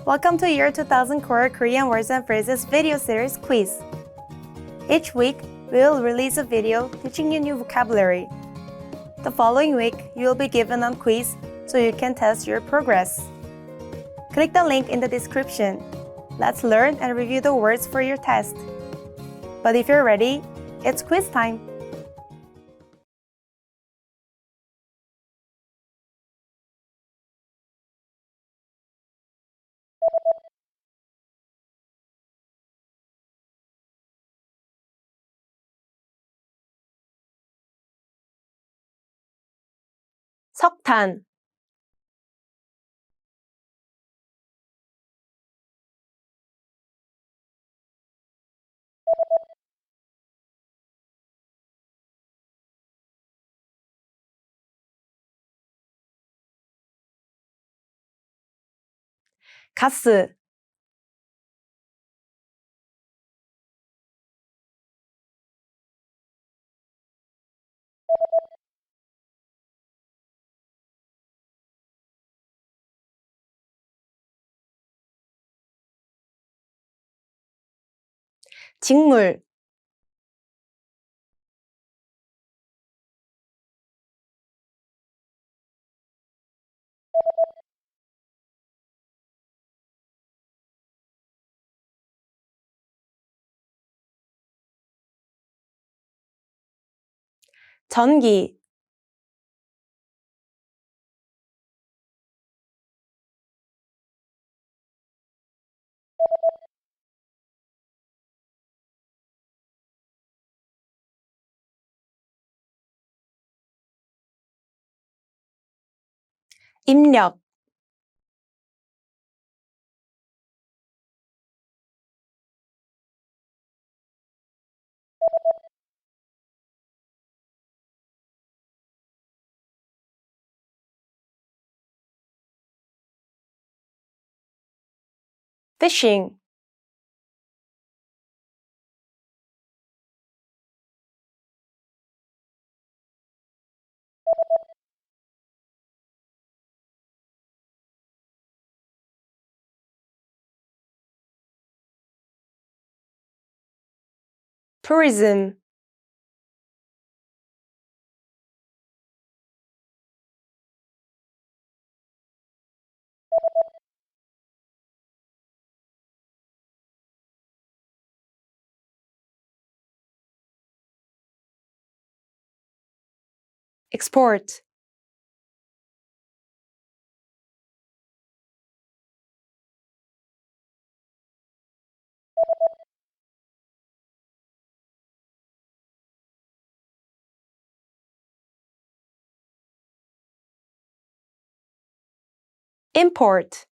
Welcome to Year 2000 Core Korean Words and Phrases video series quiz. Each week, we will release a video teaching you new vocabulary. The following week, you will be given a quiz so you can test your progress. Click the link in the description. Let's learn and review the words for your test. But if you're ready, it's quiz time! 석탄, 가스, 직물, 전기, 입력, fishing, tourism, export, import,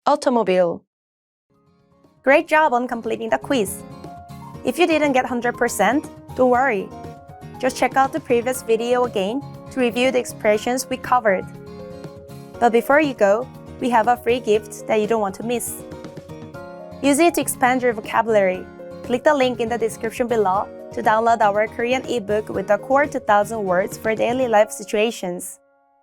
automobile. Great job on completing the quiz. If you didn't get 100%, don't worry. Just check out the previous video again to review the expressions we covered. But before you go, we have a free gift that you don't want to miss. Use it to expand your vocabulary. Click the link in the description below to download our Korean ebook with the core 2000 words for daily life situations.